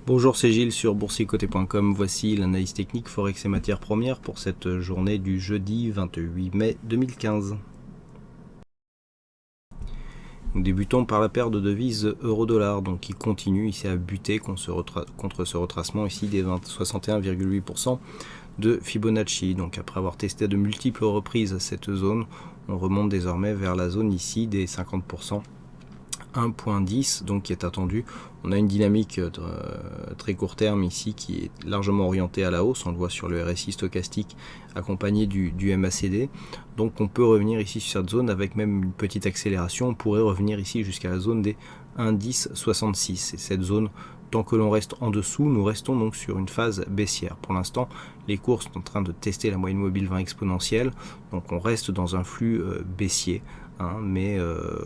Bonjour, c'est Gilles sur boursicoté.com. Voici l'analyse technique Forex et matières premières pour cette journée du jeudi 28 mai 2015. Nous débutons par la paire de devises euro-dollar, donc qui continue ici à buter contre ce retracement ici des 61,8% de Fibonacci. Donc après avoir testé de multiples reprises cette zone, on remonte désormais vers la zone ici des 50%. 1.10 donc qui est attendu. On a une dynamique très court terme ici qui est largement orientée à la hausse, on le voit sur le RSI stochastique accompagné du MACD, donc on peut revenir ici sur cette zone avec même une petite accélération. On pourrait revenir ici jusqu'à la zone des 1.1066 et cette zone, tant que l'on reste en dessous, nous restons donc sur une phase baissière. Pour l'instant, les cours sont en train de tester la moyenne mobile 20 exponentielle, donc on reste dans un flux baissier. Mais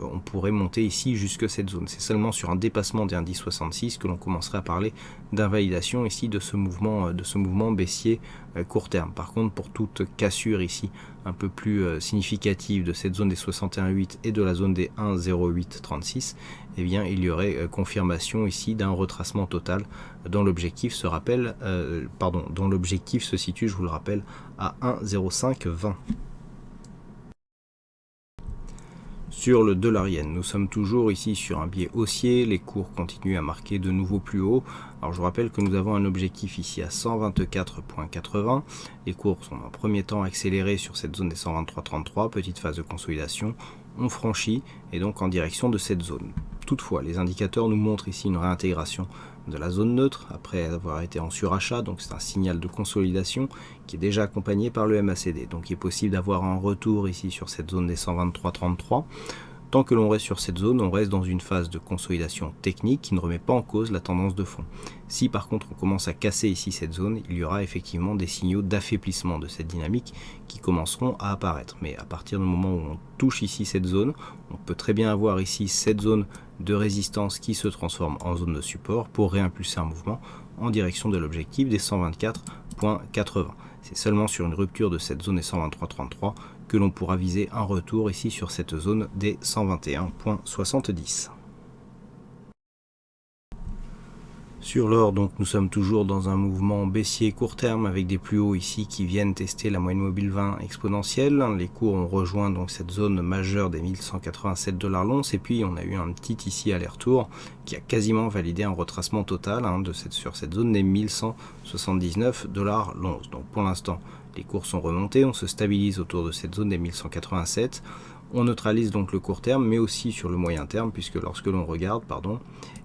on pourrait monter ici jusque cette zone. C'est seulement sur un dépassement des 1.1066 que l'on commencerait à parler d'invalidation ici de ce mouvement baissier court terme. Par contre, pour toute cassure ici un peu plus significative de cette zone des 61,8 et de la zone des 1.0836, eh bien il y aurait confirmation ici d'un retracement total dont l'objectif se situe, je vous le rappelle, à 1.0520. Sur le dollar-yen, nous sommes toujours ici sur un biais haussier, les cours continuent à marquer de nouveaux plus hauts. Alors je vous rappelle que nous avons un objectif ici à 124,80. Les cours sont en premier temps accélérés sur cette zone des 123,33, petite phase de consolidation. On franchit et donc en direction de cette zone. Toutefois, les indicateurs nous montrent ici une réintégration de la zone neutre après avoir été en surachat, donc c'est un signal de consolidation qui est déjà accompagné par le MACD. Donc il est possible d'avoir un retour ici sur cette zone des 123,33. Tant que l'on reste sur cette zone, on reste dans une phase de consolidation technique qui ne remet pas en cause la tendance de fond. Si par contre on commence à casser ici cette zone, il y aura effectivement des signaux d'affaiblissement de cette dynamique qui commenceront à apparaître. Mais à partir du moment où on touche ici cette zone, on peut très bien avoir ici cette zone de résistance qui se transforme en zone de support pour réimpulser un mouvement en direction de l'objectif des 124,80. C'est seulement sur une rupture de cette zone des 123,33 que l'on pourra viser un retour ici sur cette zone des 121,70. Sur l'or, donc nous sommes toujours dans un mouvement baissier court terme avec des plus hauts ici qui viennent tester la moyenne mobile 20 exponentielle. Les cours ont rejoint donc cette zone majeure des 1187 $ l'once et puis on a eu un petit ici aller-retour qui a quasiment validé un retracement total sur cette zone des 1179 $ l'once. Donc pour l'instant, les cours sont remontés, on se stabilise autour de cette zone des 1187. On neutralise donc le court terme, mais aussi sur le moyen terme, puisque lorsque l'on regarde,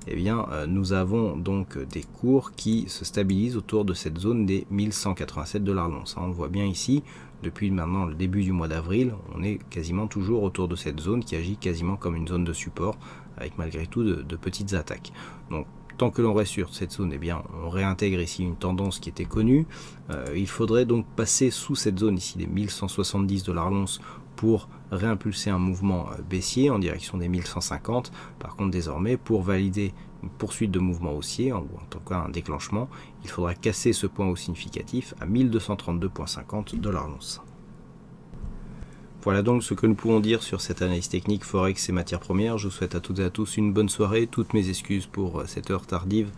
eh bien, nous avons donc des cours qui se stabilisent autour de cette zone des 1187 $ l'once. On le voit bien ici, depuis maintenant le début du mois d'avril, on est quasiment toujours autour de cette zone qui agit quasiment comme une zone de support, avec malgré tout de petites attaques. Donc, tant que l'on reste sur cette zone, eh bien, on réintègre ici une tendance qui était connue. Il faudrait donc passer sous cette zone ici des 1170 $ l'once pour réimpulser un mouvement baissier en direction des 1150. Par contre, désormais, pour valider une poursuite de mouvement haussier, ou en tout cas un déclenchement, il faudra casser ce point haut significatif à 1232,50 $ l'once. Voilà donc ce que nous pouvons dire sur cette analyse technique Forex et matières premières. Je vous souhaite à toutes et à tous une bonne soirée. Toutes mes excuses pour cette heure tardive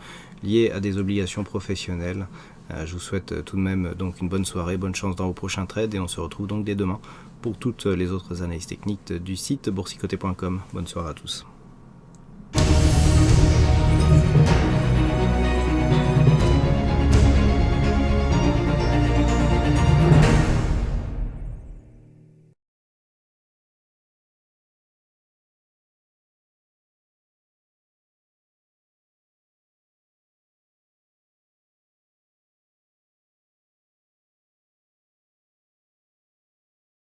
liée à des obligations professionnelles. Je vous souhaite tout de même donc une bonne soirée, bonne chance dans vos prochains trades et on se retrouve donc dès demain pour toutes les autres analyses techniques du site boursicoté.com. Bonne soirée à tous.